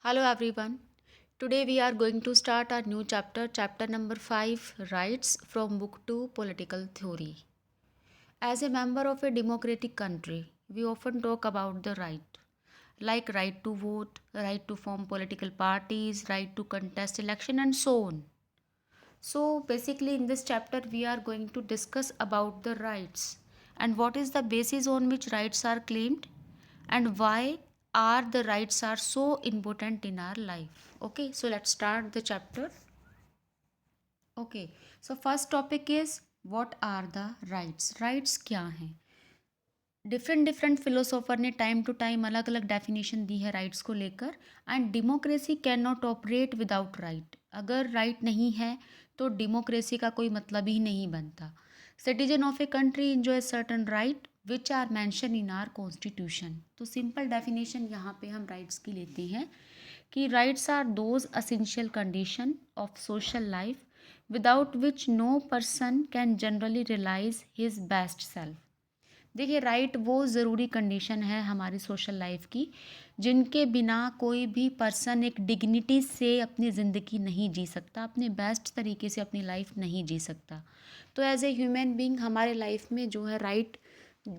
Hello everyone. Today we are going to start our new chapter number 5, Rights from Book 2, Political Theory. As a member of a democratic country, we often talk about the like right to vote, right to form political parties, right to contest election and so on. So basically in this chapter we are going to discuss about the rights and what is the basis on which rights are claimed and why are the rights are so important in our life. Okay, so let's start the chapter. Okay, so first topic is what are the rights क्या हैं. Different different philosopher ने time to time अलग अलग definition दी है rights को लेकर. And democracy can not operate without right. अगर right नहीं है तो डेमोक्रेसी का कोई मतलब ही नहीं बनता. Citizen of a country enjoy certain right which are mention in our constitution. तो सिंपल डेफिनेशन यहाँ पे हम राइट्स की लेते हैं कि rights are those essential condition of social life without which no person can generally realise his best self. देखिए right वो ज़रूरी कंडीशन है हमारी सोशल लाइफ की जिनके बिना कोई भी पर्सन एक डिग्निटी से अपनी ज़िंदगी नहीं जी सकता, अपने बेस्ट तरीके से अपनी लाइफ नहीं जी सकता. तो एज ए ह्यूमन बीइंग हमारे लाइफ में जो है राइट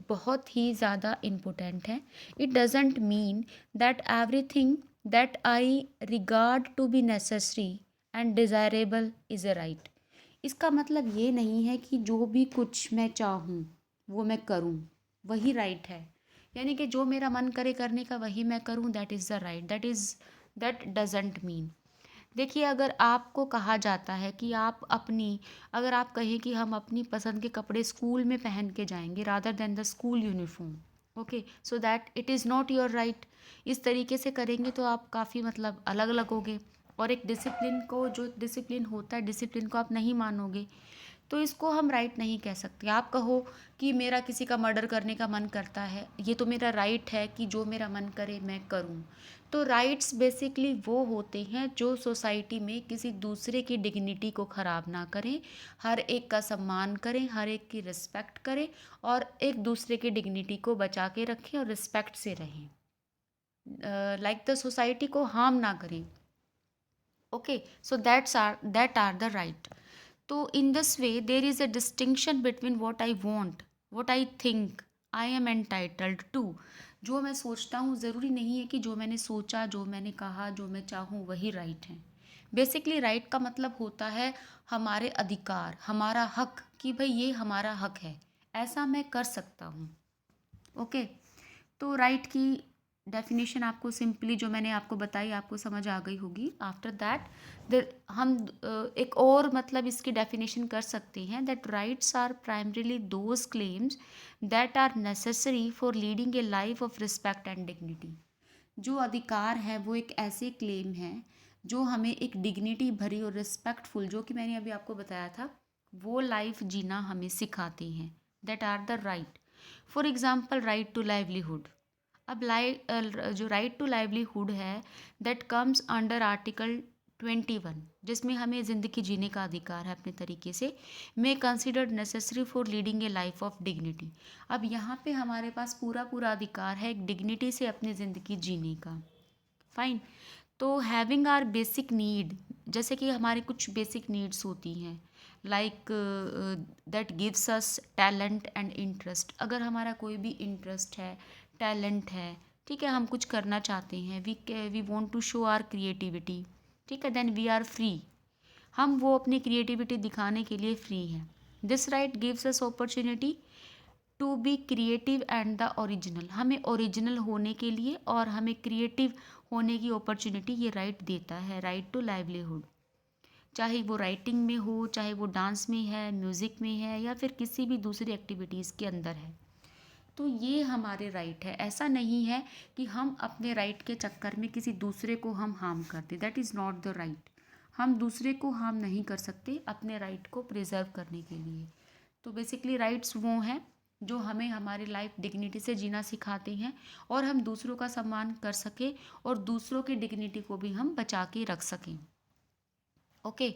बहुत ही ज़्यादा इम्पोर्टेंट है. It doesn't mean that everything that I regard to be necessary and desirable is a right. इसका मतलब ये नहीं है कि जो भी कुछ मैं चाहूँ वो मैं करूँ वही राइट है. यानी कि जो मेरा मन करे करने का वही मैं करूँ, that is the right. That doesn't mean. देखिए अगर आपको कहा जाता है कि आप अपनी अगर आप कहें कि हम अपनी पसंद के कपड़े स्कूल में पहन के जाएंगे rather than the school uniform, okay, so that it is not your right. इस तरीके से करेंगे तो आप काफ़ी मतलब अलग अलग होगे और एक डिसिप्लिन को जो डिसिप्लिन होता है डिसिप्लिन को आप नहीं मानोगे. तो इसको हम राइट नहीं कह सकते. आप कहो कि मेरा किसी का मर्डर करने का मन करता है, ये तो मेरा राइट है कि जो मेरा मन करे मैं करूं. तो राइट्स बेसिकली वो होते हैं जो सोसाइटी में किसी दूसरे की डिग्निटी को ख़राब ना करें, हर एक का सम्मान करें, हर एक की रिस्पेक्ट करें और एक दूसरे की डिग्निटी को बचा के रखें और रिस्पेक्ट से रहें, लाइक द सोसाइटी को हार्म ना करें. Okay, so that are the right. तो in this way there is a distinction between what I want, what I think I am entitled to. जो मैं सोचता हूँ ज़रूरी नहीं है कि जो मैंने सोचा, जो मैंने कहा, जो मैं चाहूँ वही राइट है. बेसिकली राइट का मतलब होता है हमारे अधिकार, हमारा हक, कि भाई ये हमारा हक है, ऐसा मैं कर सकता हूँ. ओके, तो राइट की डेफिनेशन आपको सिंपली जो मैंने आपको बताई आपको समझ आ गई होगी. आफ्टर दैट हम एक और मतलब इसकी डेफिनेशन कर सकते हैं that rights are primarily those claims that are necessary for leading a life of respect and dignity. जो अधिकार है वो एक ऐसे क्लेम हैं जो हमें एक डिग्निटी भरी और रिस्पेक्टफुल, जो कि मैंने अभी आपको बताया था, वो लाइफ जीना हमें सिखाते हैं. That are the right. For example right to livelihood. अब जो राइट टू लाइवलीहुड है दैट कम्स अंडर आर्टिकल 21, जिसमें हमें ज़िंदगी जीने का अधिकार है अपने तरीके से, may considered necessary for leading a life of dignity. अब यहाँ पे हमारे पास पूरा पूरा अधिकार है एक डिग्निटी से अपनी ज़िंदगी जीने का. फाइन. तो हैविंग आर बेसिक नीड, जैसे कि हमारे कुछ बेसिक नीड्स होती हैं like that gives us talent and interest. अगर हमारा कोई भी इंटरेस्ट है, टैलेंट है, ठीक है, हम कुछ करना चाहते हैं, we want to show our creativity, ठीक है, देन वी आर फ्री. हम वो अपनी क्रिएटिविटी दिखाने के लिए फ्री हैं. This right gives us opportunity to be creative and the original. हमें ओरिजिनल होने के लिए और हमें क्रिएटिव होने की अपॉर्चुनिटी ये राइट देता है. राइट टू लाइवलीहुड, चाहे वो राइटिंग में हो, चाहे वो डांस में है, म्यूज़िक में है, या फिर किसी भी दूसरी एक्टिविटीज़ के अंदर है. तो ये हमारे राइट है. ऐसा नहीं है कि हम अपने राइट के चक्कर में किसी दूसरे को हम हार्म करते. That is not the right. हम दूसरे को हार्म नहीं कर सकते अपने राइट को प्रिजर्व करने के लिए. तो बेसिकली राइट्स वो हैं जो हमें हमारी लाइफ डिग्निटी से जीना सिखाते हैं और हम दूसरों का सम्मान कर सकें और दूसरों की डिग्निटी को भी हम बचा के रख सकें. Okay,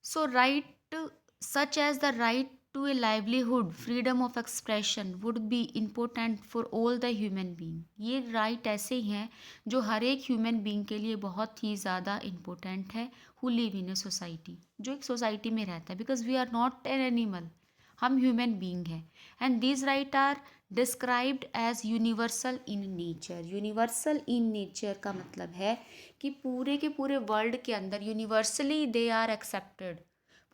so right such as the right to a livelihood, freedom of expression would be important for all the human being. ये राइट ऐसे हैं जो हर एक ह्यूमन बीइंग के लिए बहुत ही ज़्यादा इम्पोर्टेंट है, who live in a society, जो एक सोसाइटी में रहता है, because we are not an animal, हम ह्यूमन बीइंग हैं. And these right are described as universal in nature. Universal in nature का मतलब है कि पूरे के पूरे वर्ल्ड के अंदर यूनिवर्सली दे आर एक्सेप्टेड.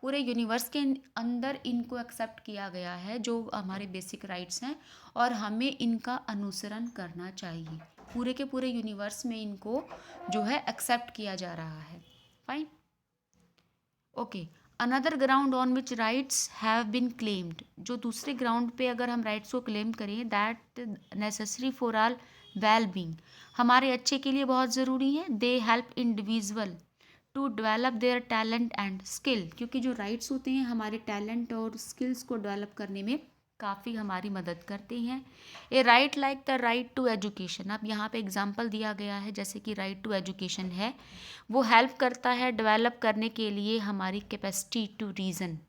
पूरे यूनिवर्स के अंदर इनको एक्सेप्ट किया गया है जो हमारे बेसिक राइट्स हैं, और हमें इनका अनुसरण करना चाहिए. पूरे के पूरे यूनिवर्स में इनको जो है एक्सेप्ट किया जा रहा है. Fine. Okay. Another ground on which rights have been claimed. जो दूसरे ग्राउंड पे अगर हम राइट्स को क्लेम करें, that necessary for all well being, हमारे अच्छे के लिए बहुत ज़रूरी है. They help individual to develop their talent and skill. क्योंकि जो राइट्स होते हैं हमारे टैलेंट और स्किल्स को डेवलप करने में काफ़ी हमारी मदद करते हैं. A right like the right to education. अब यहाँ पे एग्जांपल दिया गया है जैसे कि राइट टू एजुकेशन है, वो हेल्प करता है डेवलप करने के लिए हमारी capacity to reason.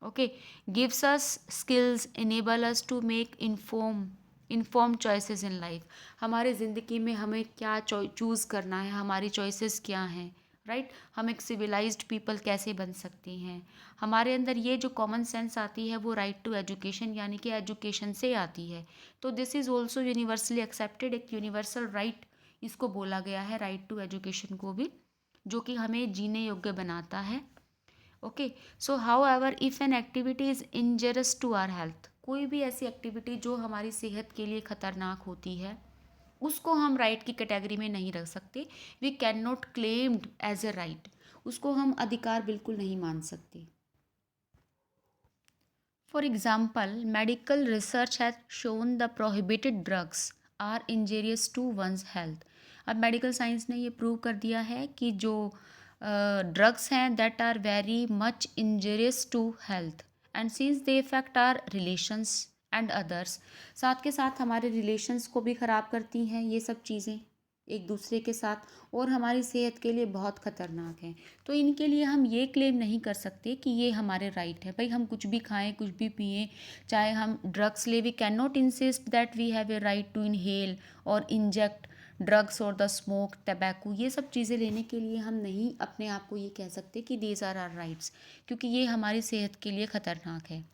Okay. Gives us skills, enable us to make inform choices in life. हमारे ज़िंदगी में हमें क्या चूज़ करना है, हमारी चॉइसेस क्या हैं, राइट. हम एक सिविलाइज्ड पीपल कैसे बन सकते हैं. हमारे अंदर ये जो कॉमन सेंस आती है वो राइट टू एजुकेशन यानी कि एजुकेशन से आती है. तो this is also universally accepted, एक यूनिवर्सल राइट इसको बोला गया है, राइट टू एजुकेशन को भी, जो कि हमें जीने योग्य बनाता है. Okay. So however if an activity is injurious to our health, कोई भी ऐसी एक्टिविटी जो हमारी सेहत के लिए ख़तरनाक होती है उसको हम राइट की कैटेगरी में नहीं रख सकते. We can not claimed as a right. उसको हम अधिकार बिल्कुल नहीं मान सकते. For example, medical research has shown the prohibited drugs are injurious to one's health. अब मेडिकल साइंस ने ये प्रूव कर दिया है कि जो ड्रग्स हैं that are very much injurious to health, and since they effect are relations and others. साथ के साथ हमारे रिलेशंस को भी ख़राब करती हैं ये सब चीज़ें एक दूसरे के साथ, और हमारी सेहत के लिए बहुत ख़तरनाक हैं. तो इनके लिए हम ये क्लेम नहीं कर सकते कि ये हमारे राइट है. भाई हम कुछ भी खाएं, कुछ भी पिएं, चाहे हम ड्रग्स ले, we can not insist that we have a right to inhale और इंजेक्ट ड्रग्स और द स्मोक टबैको. ये सब चीज़ें लेने के लिए हम नहीं अपने आप को ये कह सकते कि दीज आर आर राइट्स, क्योंकि ये हमारी सेहत के लिए ख़तरनाक है.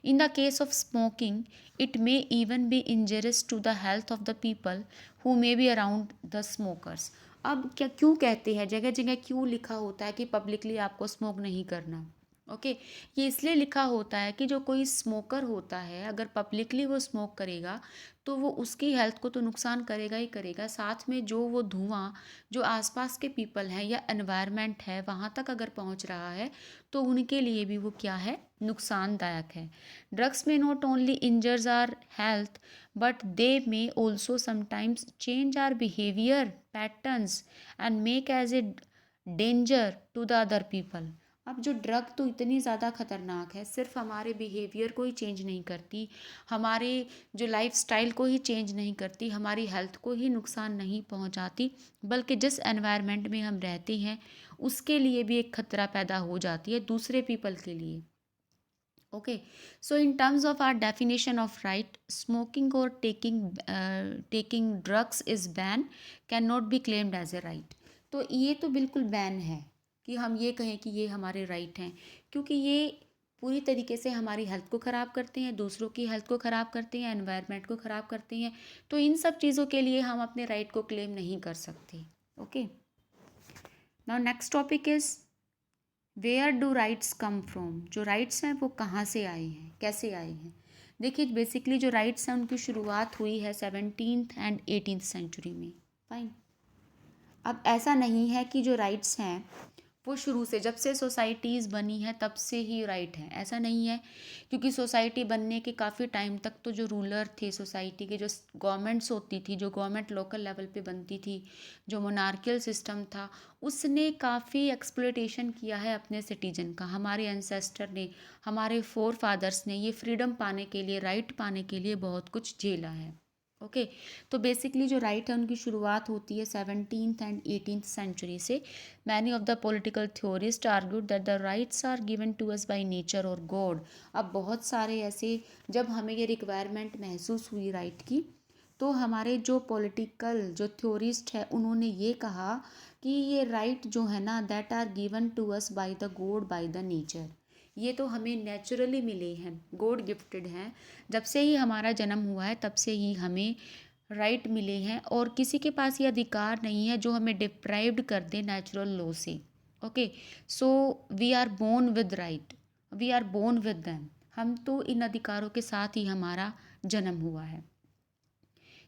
In the case of smoking, it may even be injurious to the health of the people who may be around the smokers. अब क्या क्यों कहते हैं, जगह जगह क्यों लिखा होता है कि पब्लिकली आपको स्मोक नहीं करना. ओके. ये इसलिए लिखा होता है कि जो कोई स्मोकर होता है अगर पब्लिकली वो स्मोक करेगा तो वो उसकी हेल्थ को तो नुकसान करेगा ही करेगा, साथ में जो वो धुआं जो आसपास के पीपल हैं या एनवायरनमेंट है वहाँ तक अगर पहुँच रहा है तो उनके लिए भी वो क्या है, नुकसानदायक है. ड्रग्स में not only injures our health but they may also sometimes change our behaviour patterns and make as a danger to the other people. अब जो ड्रग तो इतनी ज़्यादा ख़तरनाक है, सिर्फ हमारे बिहेवियर को ही चेंज नहीं करती, हमारे जो लाइफ स्टाइल को ही चेंज नहीं करती, हमारी हेल्थ को ही नुकसान नहीं पहुंचाती, बल्कि जिस एनवायरनमेंट में हम रहते हैं उसके लिए भी एक खतरा पैदा हो जाती है दूसरे पीपल के लिए. Okay. So in terms of our definition of right, smoking और taking drugs is ban can not be claimed as a right. तो ये तो बिल्कुल बैन है कि हम ये कहें कि ये हमारे राइट हैं, क्योंकि ये पूरी तरीके से हमारी हेल्थ को ख़राब करते हैं, दूसरों की हेल्थ को ख़राब करते हैं, एनवायरनमेंट को ख़राब करते हैं. तो इन सब चीज़ों के लिए हम अपने राइट को क्लेम नहीं कर सकते. Okay. Now next topic is where do rights come from. जो राइट्स हैं वो कहाँ से आए हैं, कैसे आए हैं. देखिए बेसिकली जो राइट्स हैं उनकी शुरुआत हुई है 17th एंड 18th सेंचुरी में. फाइन. अब ऐसा नहीं है कि जो राइट्स हैं वो शुरू से जब से सोसाइटीज़ बनी हैं तब से ही राइट हैं, ऐसा नहीं है. क्योंकि सोसाइटी बनने के काफ़ी टाइम तक तो जो रूलर थे सोसाइटी के, जो गवर्नमेंट्स होती थी, जो गवर्नमेंट लोकल लेवल पे बनती थी, जो मोनार्कियल सिस्टम था, उसने काफ़ी एक्सप्लॉयटेशन किया है अपने सिटीजन का. हमारे एंसेस्टर ने, हमारे फोर फादर्स ने ये फ्रीडम पाने के लिए, राइट पाने के लिए बहुत कुछ झेला है. ओके। तो बेसिकली जो राइट है उनकी शुरुआत होती है 17th एंड 18th सेंचुरी से। Many of the political theorist argued that the rights are given to us by nature और गॉड। अब बहुत सारे ऐसे, जब हमें ये रिक्वायरमेंट महसूस हुई राइट की, तो हमारे जो पॉलिटिकल जो थ्योरिस्ट है उन्होंने ये कहा कि ये राइट जो है ना, that are given to us by the God by the nature, ये तो हमें नेचुरली मिले हैं, गॉड गिफ्टेड हैं। जब से ही हमारा जन्म हुआ है तब से ही हमें राइट मिले हैं, और किसी के पास ये अधिकार नहीं है जो हमें डिप्राइव्ड कर दे नेचुरल लॉ से। Okay. So we are born with right, we are born with them. हम तो इन अधिकारों के साथ ही हमारा जन्म हुआ है।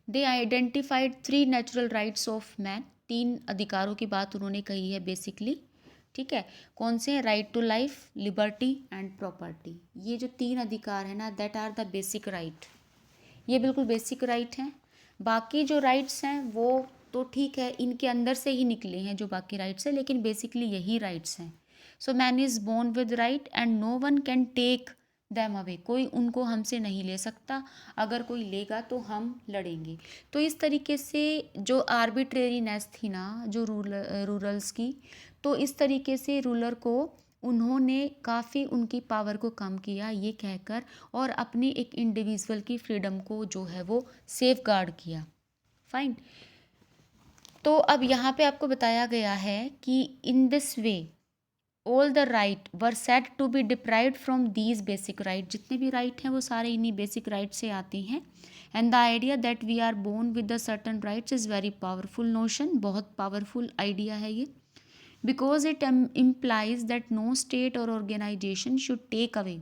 They identified 3 natural rights of man. 3 अधिकारों की बात उन्होंने कही है बेसिकली। ठीक है, कौन से हैं? Right to life, liberty and property. ये जो 3 अधिकार है ना, that are the basic right. ये बिल्कुल बेसिक राइट हैं। बाकी जो राइट्स हैं वो तो ठीक है, इनके अंदर से ही निकले हैं जो बाकी राइट्स हैं, लेकिन बेसिकली यही राइट्स हैं। So man is born with right and no one can take them away. कोई उनको हमसे नहीं ले सकता, अगर कोई लेगा तो हम लड़ेंगे। तो इस तरीके से जो आर्बिट्रेरीनेस थी ना जो रूरल्स की, तो इस तरीके से रूलर को उन्होंने काफ़ी उनकी पावर को कम किया ये कहकर, और अपनी एक इंडिविजुअल की फ्रीडम को जो है वो सेफ गार्ड किया। फाइन। तो अब यहाँ पे आपको बताया गया है कि in this way all the right were set to be deprived from these basic right. जितने भी राइट हैं वो सारे इन्हीं बेसिक राइट से आते हैं। And the idea that we are born with the certain rights is very powerful notion. बहुत पावरफुल आइडिया है ये, because it implies that no state और ऑर्गेनाइजेशन शुड टेक अवे।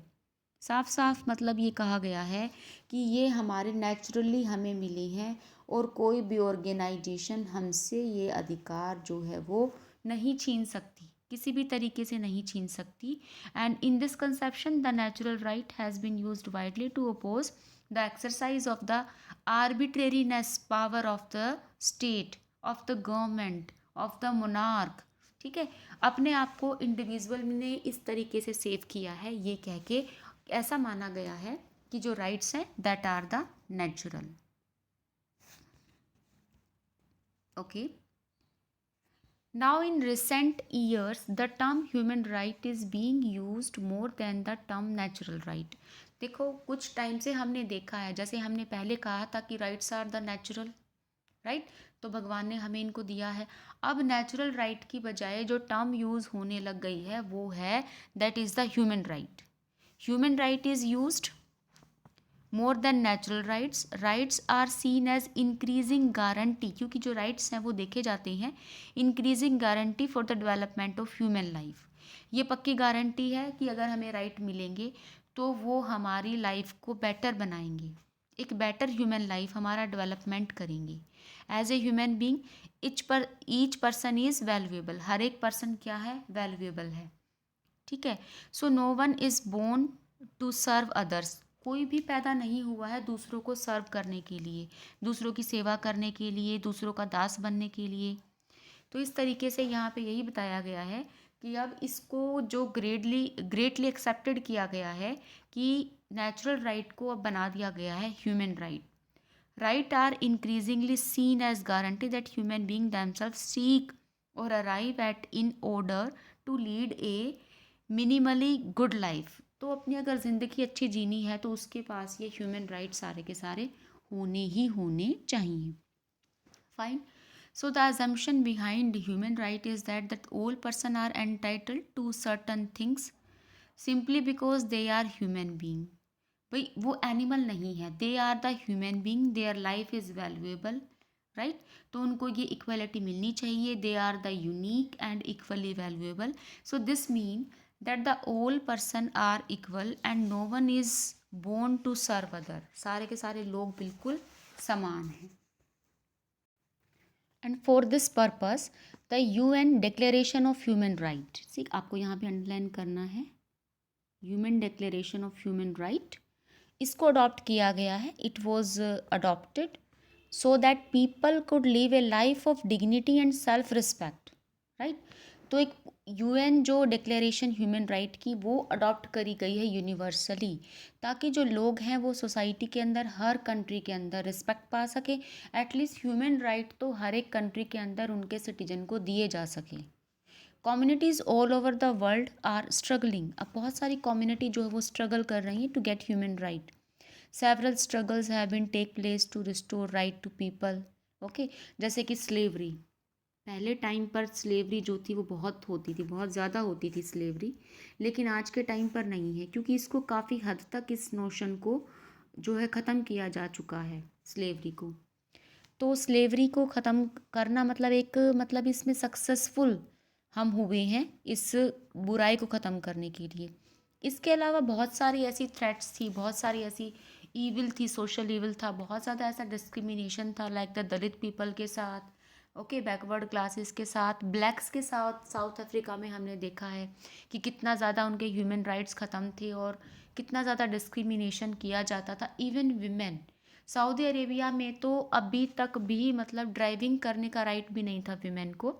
साफ साफ मतलब ये कहा गया है कि ये हमारे नेचुरली हमें मिले हैं, और कोई भी ऑर्गेनाइजेशन हमसे ये अधिकार जो है वो नहीं छीन सकती, किसी भी तरीके से नहीं छीन सकती। And in this conception the natural right has been used widely to oppose the exercise of the arbitrariness power of the state, of the government, of the monarch. ठीक है, अपने आप को इंडिविजुअल ने इस तरीके से सेव किया है ये कह के, ऐसा माना गया है कि जो राइट्स हैं that are the natural. Okay. Now in recent years the term human right is being used more than the term natural right. देखो कुछ टाइम से हमने देखा है, जैसे हमने पहले कहा था कि rights are the natural right, तो भगवान ने हमें इनको दिया है। अब नेचुरल राइट की बजाय जो टर्म यूज़ होने लग गई है वो है that is the human right. Human right is used more than natural rights. Rights are seen as increasing guarantee, क्योंकि जो राइट्स हैं वो देखे जाते हैं increasing guarantee for the development of human life. ये पक्की गारंटी है कि अगर हमें राइट मिलेंगे तो वो हमारी लाइफ को बेटर बनाएंगे, एक बेटर ह्यूमन लाइफ हमारा डेवलपमेंट करेंगे। As a human being each person is valuable. हर एक पर्सन क्या है? वैल्यूएबल है। ठीक है। So no one is born to serve others. कोई भी पैदा नहीं हुआ है दूसरों को सर्व करने के लिए, दूसरों की सेवा करने के लिए, दूसरों का दास बनने के लिए। तो इस तरीके से यहाँ पे यही बताया गया है कि अब इसको जो ग्रेटली एक्सेप्टेड किया गया है कि नेचुरल राइट को अब बना दिया गया है human right. Right are increasingly seen as guarantee that human being themselves seek और arrive at in order to lead a minimally good life. तो अपनी अगर ज़िंदगी अच्छी जीनी है तो उसके पास ये ह्यूमन राइट सारे के सारे होने ही होने चाहिए। Fine. So the assumption behind human right is that all person are entitled to certain things simply because they are human being। भाई वो एनिमल नहीं है, they are the human being, their life is valuable right. तो उनको ये equality मिलनी चाहिए, they are the unique and equally valuable. So this mean that the all person are equal and no one is born to serve other. सारे के सारे लोग बिल्कुल समान हैं। And for this purpose the UN declaration of human right, ठीक आपको यहाँ पे अंडरलाइन करना है, human declaration of human right, इसको अडॉप्ट किया गया है। It was adopted so that people could live A life of dignity and self respect right. तो एक यूएन जो डिक्लेरेशन ह्यूमन राइट की वो अडॉप्ट करी गई है यूनिवर्सली, ताकि जो लोग हैं वो सोसाइटी के अंदर, हर कंट्री के अंदर रिस्पेक्ट पा सके। एटलीस्ट ह्यूमन राइट तो हर एक कंट्री के अंदर उनके सिटीजन को दिए जा सके। Communities all over the world are struggling, अब बहुत सारी कम्युनिटी जो है वो स्ट्रगल कर रही हैं to get human right. Several struggles have been take place to restore right to people. Okay, जैसे कि स्लेवरी, पहले टाइम पर स्लेवरी जो थी वो बहुत होती थी, बहुत ज़्यादा होती थी स्लेवरी, लेकिन आज के टाइम पर नहीं है, क्योंकि इसको काफ़ी हद तक इस नोशन को जो है ख़त्म किया जा चुका है स्लेवरी को। तो स्लेवरी को ख़त्म करना मतलब एक, मतलब इसमें सक्सेसफुल हम हुए हैं इस बुराई को ख़त्म करने के लिए। इसके अलावा बहुत सारी ऐसी थ्रेट्स थी, बहुत सारी ऐसी ईविल थी, सोशल ईविल था, बहुत ज़्यादा ऐसा डिस्क्रिमिनेशन था, लाइक द दलित पीपल के साथ, ओके, बैकवर्ड क्लासेस के साथ, ब्लैक्स के साथ। साउथ अफ्रीका में हमने देखा है कि कितना ज़्यादा उनके ह्यूमन राइट्स ख़त्म थे और कितना ज़्यादा डिस्क्रिमिनेशन किया जाता था। इवन विमेन, सऊदी अरेबिया में तो अभी तक भी मतलब ड्राइविंग करने का राइट भी नहीं था विमेन को।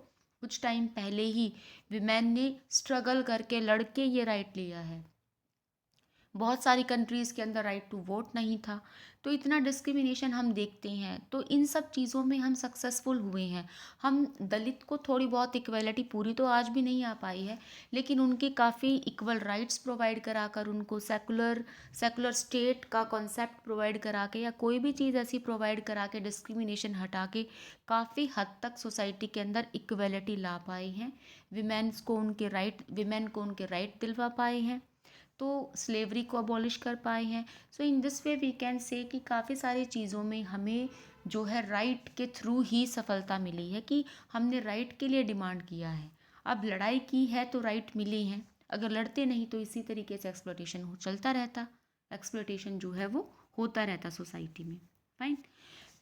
कुछ टाइम पहले ही विमेन ने स्ट्रगल करके लड़के ये राइट लिया है। बहुत सारी कंट्रीज़ के अंदर राइट टू वोट नहीं था। तो इतना डिस्क्रिमिनेशन हम देखते हैं, तो इन सब चीज़ों में हम सक्सेसफुल हुए हैं। हम दलित को थोड़ी बहुत इक्वलिटी, पूरी तो आज भी नहीं आ पाई है, लेकिन उनके काफ़ी इक्वल राइट्स प्रोवाइड कराकर, उनको सेकुलर सेकुलर स्टेट का कॉन्सेप्ट प्रोवाइड करा के, या कोई भी चीज़ ऐसी प्रोवाइड करा के, डिस्क्रिमिनेशन हटा के काफ़ी हद तक सोसाइटी के अंदर इक्वलिटी ला पाए हैं। विमेन को उनके राइट दिलवा पाए हैं, तो स्लेवरी को अबॉलिश कर पाए हैं। So in this way we can say कि काफ़ी सारी चीज़ों में हमें जो है राइट के थ्रू ही सफलता मिली है, कि हमने राइट के लिए डिमांड किया है। अब लड़ाई की है तो राइट मिले हैं, अगर लड़ते नहीं तो इसी तरीके से एक्सप्लॉयटेशन हो चलता रहता, एक्सप्लॉयटेशन जो है वो होता रहता सोसाइटी में। फाइन।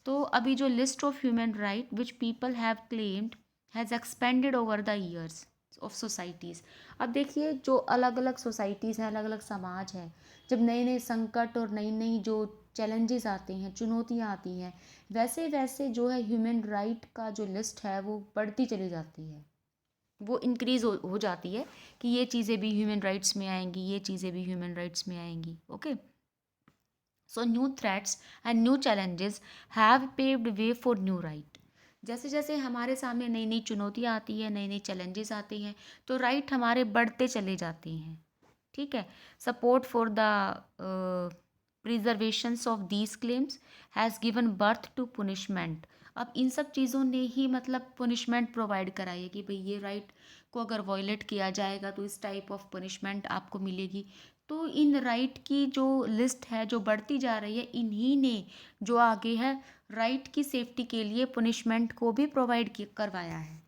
तो अभी जो list of human right which people have claimed has expanded over the years of societies. अब देखिए, जो अलग अलग सोसाइटीज़ हैं, अलग अलग समाज हैं, जब नए नए संकट और नई नई जो चैलेंजेस आते हैं, चुनौतियाँ आती हैं, वैसे वैसे जो है ह्यूमन राइट का जो लिस्ट है वो बढ़ती चली जाती है, वो इंक्रीज़ हो जाती है, कि ये चीज़ें भी ह्यूमन राइट्स में आएंगी, ये चीज़ें भी ह्यूमन राइट्स में आएंगी। Okay, so new threats and new challenges have paved way for new right. जैसे जैसे हमारे सामने नई नई चुनौतियाँ आती हैं, नए नए चैलेंजेस आते हैं, तो राइट हमारे बढ़ते चले जाते हैं। ठीक है। Support for the preservations of these claims has given birth to punishment. अब इन सब चीज़ों ने ही मतलब पुनिशमेंट प्रोवाइड कराई है, कि भाई ये राइट को अगर वॉयलेट किया जाएगा तो इस टाइप ऑफ पुनिशमेंट आपको मिलेगी। तो इन राइट की जो लिस्ट है जो बढ़ती जा रही है, इन्हीं ने जो आगे है राइट की सेफ्टी के लिए पुनिशमेंट को भी प्रोवाइड करवाया है।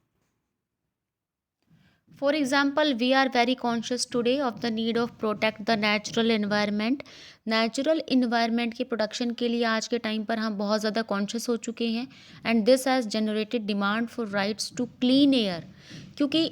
For example, we are very conscious today of the need of protect the natural environment. Natural environment के प्रोटेक्शन के लिए आज के टाइम पर हम बहुत ज़्यादा कॉन्शियस हो चुके हैं, and this has generated demand for rights to clean air. क्योंकि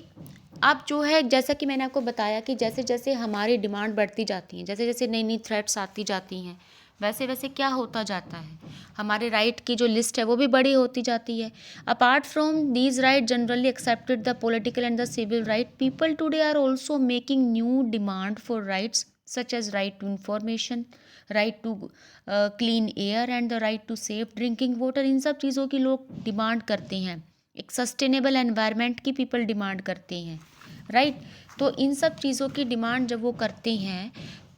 अब जो है, जैसा कि मैंने आपको बताया कि जैसे जैसे हमारी डिमांड बढ़ती जाती है, जैसे जैसे नई नई थ्रेट्स आती जाती हैं, वैसे वैसे क्या होता जाता है, हमारे राइट की जो लिस्ट है वो भी बड़ी होती जाती है। Apart from these right generally accepted the political and the civil right, people today are also making new demand for rights such as right to information, right to clean air and the right to safe drinking water. इन सब चीज़ों की लोग demand करते हैं, एक sustainable environment की people demand करते हैं, राइट। तो इन सब चीज़ों की डिमांड जब वो करते हैं,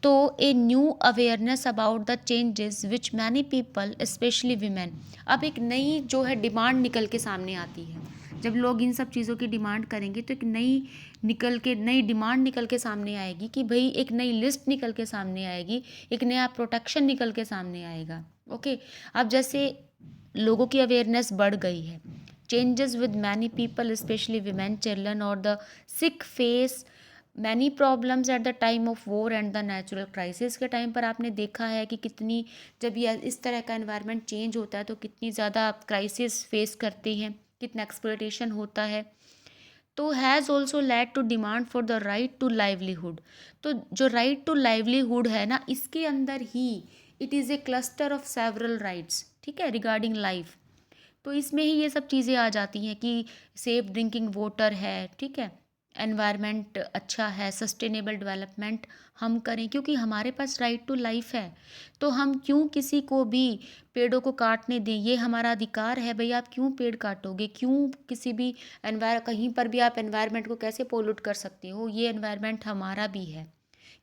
तो a new awareness about the changes which many people specially women, अब एक नई जो है डिमांड निकल के सामने आती है। जब लोग इन सब चीज़ों की डिमांड करेंगे तो एक नई डिमांड निकल के सामने आएगी, कि भाई एक नई लिस्ट निकल के सामने आएगी, एक नया प्रोटेक्शन निकल के सामने आएगा। ओके, अब जैसे लोगों की अवेयरनेस बढ़ गई है, changes with many people specially women children और the sick face many problems at the time of war and the natural crisis के टाइम पर आपने देखा है कि कितनी, जब ये इस तरह का एनवायरनमेंट चेंज होता है तो कितनी ज़्यादा क्राइसिस फेस करते हैं, कितना एक्सप्लॉयटेशन होता है। तो has also led to demand for the right to livelihood. तो जो राइट टू लाइवलीहुड है ना, इसके अंदर ही it is a cluster of several rights, ठीक है, रिगार्डिंग लाइफ। तो इसमें ही ये सब चीज़ें आ जाती हैं कि सेफ ड्रिंकिंग वाटर है, ठीक है, एनवायरनमेंट अच्छा है, सस्टेनेबल डेवलपमेंट हम करें, क्योंकि हमारे पास राइट टू लाइफ है। तो हम क्यों किसी को भी पेड़ों को काटने दें? ये हमारा अधिकार है भई, आप क्यों पेड़ काटोगे? क्यों किसी भी कहीं पर भी आप एनवायरनमेंट को कैसे पोल्यूट कर सकते हो? ये एनवायरनमेंट हमारा भी है।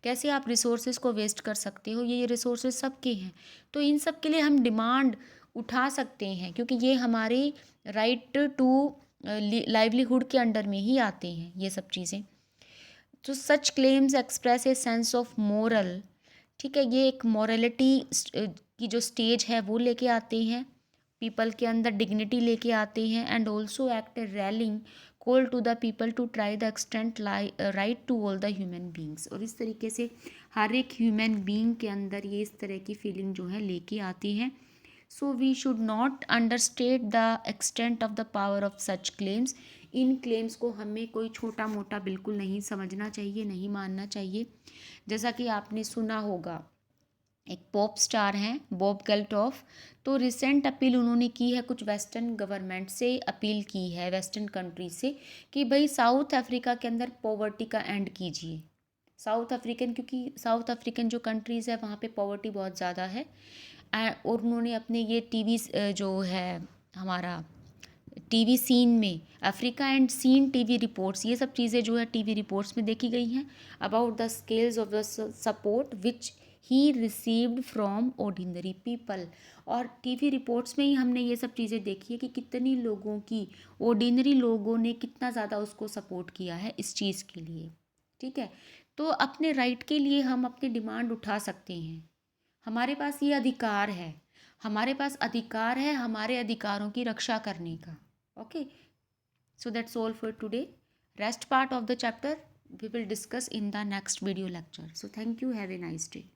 कैसे आप रिसोर्सेज को वेस्ट कर सकते हो? ये रिसोर्सेज सबके हैं। तो इन सब के लिए हम डिमांड उठा सकते हैं, क्योंकि ये हमारे राइट टू लाइवलीहुड के अंडर में ही आते हैं ये सब चीज़ें। तो सच claims express a sense of moral, ठीक है, ये एक मॉरलिटी की जो स्टेज है वो लेके आते हैं, पीपल के अंदर डिग्निटी लेके आते हैं, and also act a rallying call to the people to try the extent right to all the human beings. और इस तरीके से हर एक ह्यूमन बींग के अंदर ये इस तरह की फीलिंग जो है लेके आती हैं। So we should not understate the extent of the power of such claims. इन क्लेम्स को हमें कोई छोटा मोटा बिल्कुल नहीं समझना चाहिए, नहीं मानना चाहिए। जैसा कि आपने सुना होगा, एक पॉप स्टार हैं बॉब गेल्टॉफ, तो रिसेंट अपील उन्होंने की है, कुछ वेस्टर्न गवर्नमेंट से अपील की है, वेस्टर्न कंट्री से, कि भाई साउथ अफ्रीका के अंदर पॉवर्टी का एंड कीजिए। साउथ अफ्रीकन, क्योंकि साउथ अफ्रीकन जो कंट्रीज़ है वहाँ पे पॉवर्टी बहुत ज़्यादा है। और उन्होंने अपने ये टीवी जो है हमारा टीवी सीन में, Africa and CNN TV reports, ये सब चीज़ें जो है टीवी रिपोर्ट्स में देखी गई हैं, about the scales of the support which he received from ordinary people. और टीवी रिपोर्ट्स में ही हमने ये सब चीज़ें देखी है कि कितनी लोगों की, ऑर्डिनरी लोगों ने कितना ज़्यादा उसको सपोर्ट किया है इस चीज़ के लिए। ठीक है, तो अपने राइट के लिए हम अपनी डिमांड उठा सकते हैं। हमारे पास ये अधिकार है, हमारे पास अधिकार है हमारे अधिकारों की रक्षा करने का। Okay, so that's all for today. Rest part of the chapter we will discuss in the next video lecture. So thank you, have a nice day.